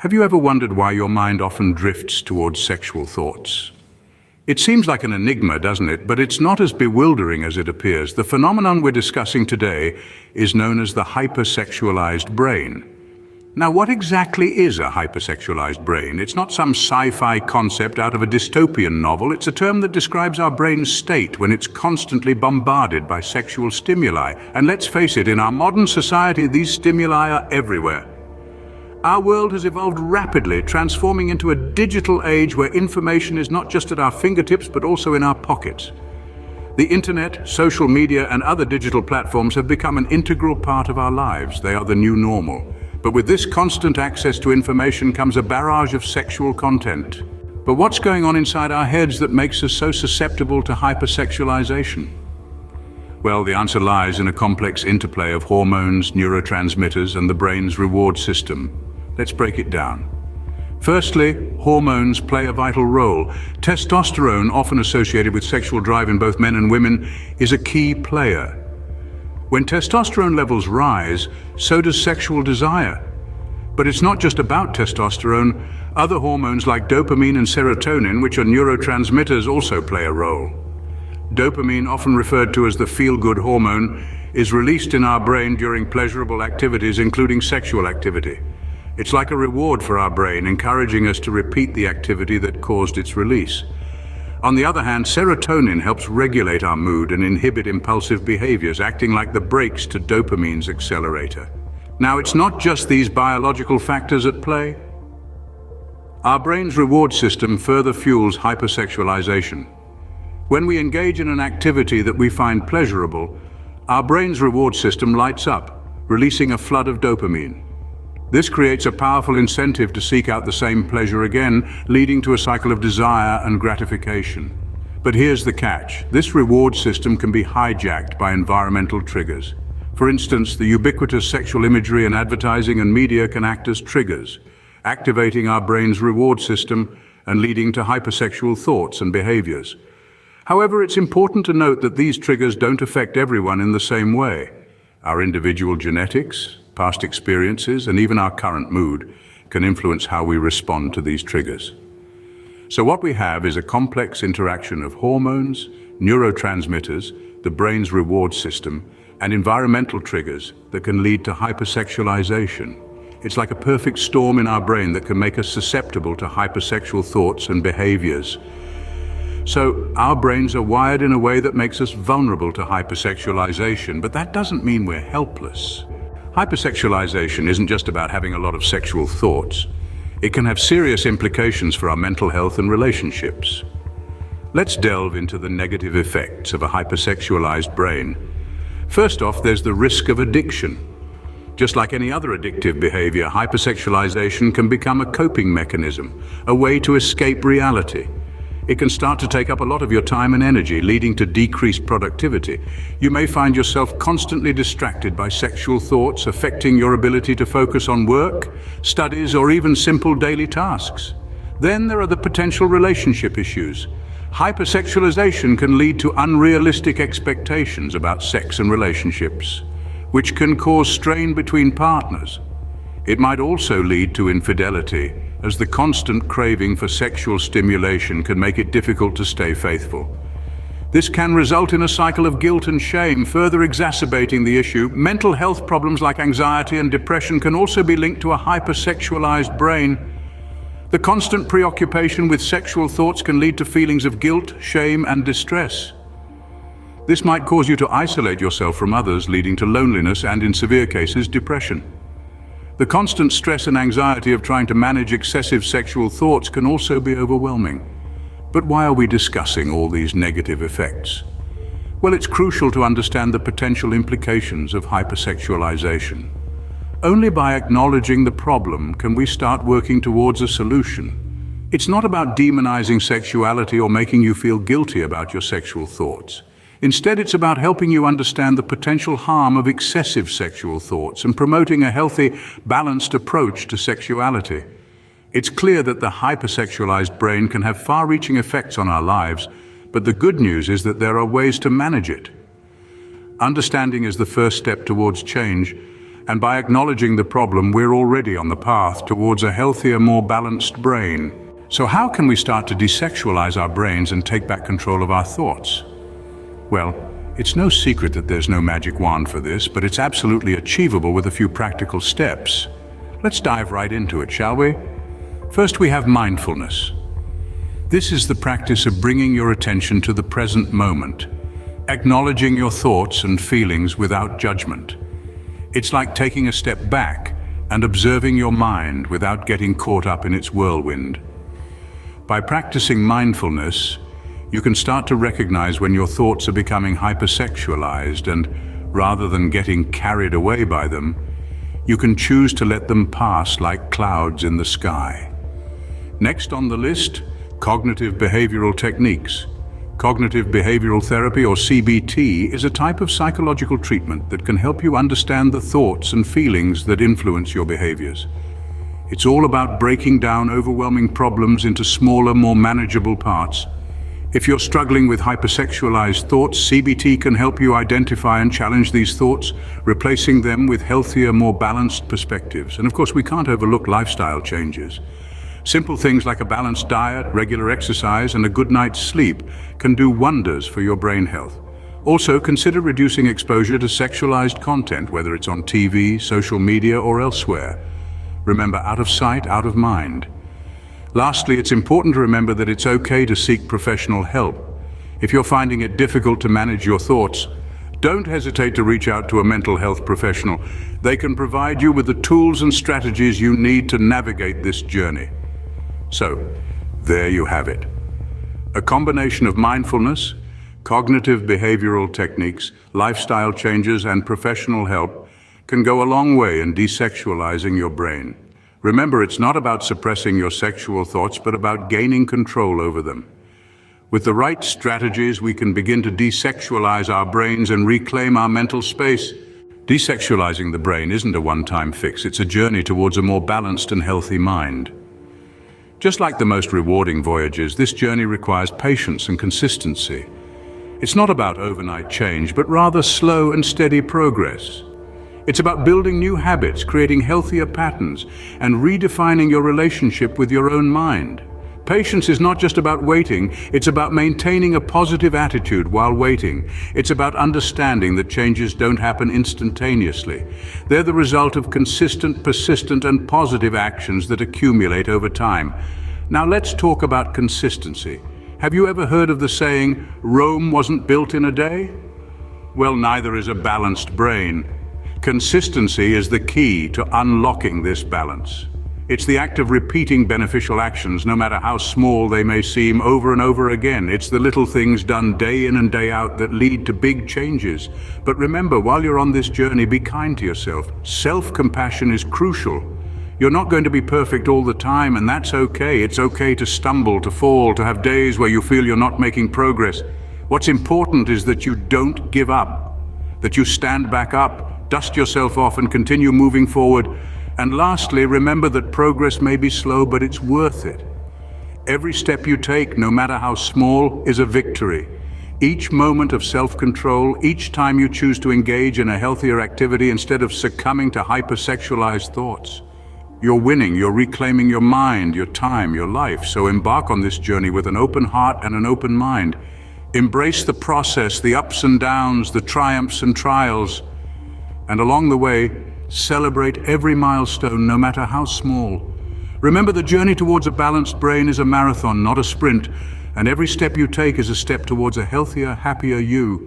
Have you ever wondered why your mind often drifts towards sexual thoughts? It seems like an enigma, doesn't it? But it's not as bewildering as it appears. The phenomenon we're discussing today is known as the hypersexualized brain. Now, what exactly is a hypersexualized brain? It's not some sci-fi concept out of a dystopian novel. It's a term that describes our brain's state when it's constantly bombarded by sexual stimuli. And let's face it, in our modern society, these stimuli are everywhere. Our world has evolved rapidly, transforming into a digital age where information is not just at our fingertips, but also in our pockets. The internet, social media, and other digital platforms have become an integral part of our lives. They are the new normal. But with this constant access to information comes a barrage of sexual content. But what's going on inside our heads that makes us so susceptible to hypersexualization? Well, the answer lies in a complex interplay of hormones, neurotransmitters, and the brain's reward system. Let's break it down. Firstly, hormones play a vital role. Testosterone, often associated with sexual drive in both men and women, is a key player. When testosterone levels rise, so does sexual desire. But it's not just about testosterone. Other hormones like dopamine and serotonin, which are neurotransmitters, also play a role. Dopamine, often referred to as the feel-good hormone, is released in our brain during pleasurable activities, including sexual activity. It's like a reward for our brain, encouraging us to repeat the activity that caused its release. On the other hand, serotonin helps regulate our mood and inhibit impulsive behaviors, acting like the brakes to dopamine's accelerator. Now, it's not just these biological factors at play. Our brain's reward system further fuels hypersexualization. When we engage in an activity that we find pleasurable, our brain's reward system lights up, releasing a flood of dopamine. This creates a powerful incentive to seek out the same pleasure again, leading to a cycle of desire and gratification. But here's the catch. This reward system can be hijacked by environmental triggers. For instance, the ubiquitous sexual imagery in advertising and media can act as triggers, activating our brain's reward system and leading to hypersexual thoughts and behaviors. However, it's important to note that these triggers don't affect everyone in the same way. Our individual genetics, past experiences, and even our current mood can influence how we respond to these triggers. So what we have is a complex interaction of hormones, neurotransmitters, the brain's reward system, and environmental triggers that can lead to hypersexualization. It's like a perfect storm in our brain that can make us susceptible to hypersexual thoughts and behaviors. So our brains are wired in a way that makes us vulnerable to hypersexualization, but that doesn't mean we're helpless. Hypersexualization isn't just about having a lot of sexual thoughts. It can have serious implications for our mental health and relationships. Let's delve into the negative effects of a hypersexualized brain. First off, there's the risk of addiction. Just like any other addictive behavior, hypersexualization can become a coping mechanism, a way to escape reality. It can start to take up a lot of your time and energy, leading to decreased productivity. You may find yourself constantly distracted by sexual thoughts, affecting your ability to focus on work, studies, or even simple daily tasks. Then there are the potential relationship issues. Hypersexualization can lead to unrealistic expectations about sex and relationships, which can cause strain between partners. It might also lead to infidelity, as the constant craving for sexual stimulation can make it difficult to stay faithful. This can result in a cycle of guilt and shame, further exacerbating the issue. Mental health problems like anxiety and depression can also be linked to a hypersexualized brain. The constant preoccupation with sexual thoughts can lead to feelings of guilt, shame, and distress. This might cause you to isolate yourself from others, leading to loneliness and, in severe cases, depression. The constant stress and anxiety of trying to manage excessive sexual thoughts can also be overwhelming. But why are we discussing all these negative effects? Well, it's crucial to understand the potential implications of hypersexualization. Only by acknowledging the problem can we start working towards a solution. It's not about demonizing sexuality or making you feel guilty about your sexual thoughts. Instead, it's about helping you understand the potential harm of excessive sexual thoughts and promoting a healthy, balanced approach to sexuality. It's clear that the hypersexualized brain can have far-reaching effects on our lives, but the good news is that there are ways to manage it. Understanding is the first step towards change, And by acknowledging the problem, we're already on the path towards a healthier, more balanced brain. So how can we start to desexualize our brains and take back control of our thoughts? Well, it's no secret that there's no magic wand for this, but it's absolutely achievable with a few practical steps. Let's dive right into it, shall we? First, we have mindfulness. This is the practice of bringing your attention to the present moment, acknowledging your thoughts and feelings without judgment. It's like taking a step back and observing your mind without getting caught up in its whirlwind. By practicing mindfulness, you can start to recognize when your thoughts are becoming hypersexualized, and rather than getting carried away by them, you can choose to let them pass like clouds in the sky. Next on the list, cognitive behavioral techniques. Cognitive behavioral therapy, or CBT, is a type of psychological treatment that can help you understand the thoughts and feelings that influence your behaviors. It's all about breaking down overwhelming problems into smaller, more manageable parts. If you're struggling with hypersexualized thoughts, CBT can help you identify and challenge these thoughts, replacing them with healthier, more balanced perspectives. And of course, we can't overlook lifestyle changes. Simple things like a balanced diet, regular exercise, and a good night's sleep can do wonders for your brain health. Also, consider reducing exposure to sexualized content, whether it's on TV, social media, or elsewhere. Remember, out of sight, out of mind. Lastly, it's important to remember that it's okay to seek professional help. If you're finding it difficult to manage your thoughts, don't hesitate to reach out to a mental health professional. They can provide you with the tools and strategies you need to navigate this journey. So, there you have it. A combination of mindfulness, cognitive behavioral techniques, lifestyle changes, and professional help can go a long way in desexualizing your brain. Remember, it's not about suppressing your sexual thoughts, but about gaining control over them. With the right strategies, we can begin to desexualize our brains and reclaim our mental space. Desexualizing the brain isn't a one-time fix, it's a journey towards a more balanced and healthy mind. Just like the most rewarding voyages, this journey requires patience and consistency. It's not about overnight change, but rather slow and steady progress. It's about building new habits, creating healthier patterns, and redefining your relationship with your own mind. Patience is not just about waiting, it's about maintaining a positive attitude while waiting. It's about understanding that changes don't happen instantaneously. They're the result of consistent, persistent, and positive actions that accumulate over time. Now let's talk about consistency. Have you ever heard of the saying, "Rome wasn't built in a day"? Well, neither is a balanced brain. Consistency is the key to unlocking this balance. It's the act of repeating beneficial actions, no matter how small they may seem, over and over again. It's the little things done day in and day out that lead to big changes. But remember, while you're on this journey, be kind to yourself. Self-compassion is crucial. You're not going to be perfect all the time, and that's okay. It's okay to stumble, to fall, to have days where you feel you're not making progress. What's important is that you don't give up, that you stand back up, dust yourself off, and continue moving forward. And lastly, remember that progress may be slow, but it's worth it. Every step you take, no matter how small, is a victory. Each moment of self-control, each time you choose to engage in a healthier activity instead of succumbing to hypersexualized thoughts. You're winning, you're reclaiming your mind, your time, your life. So embark on this journey with an open heart and an open mind. Embrace the process, the ups and downs, the triumphs and trials. And along the way, celebrate every milestone, no matter how small. Remember, the journey towards a balanced brain is a marathon, not a sprint, and every step you take is a step towards a healthier, happier you.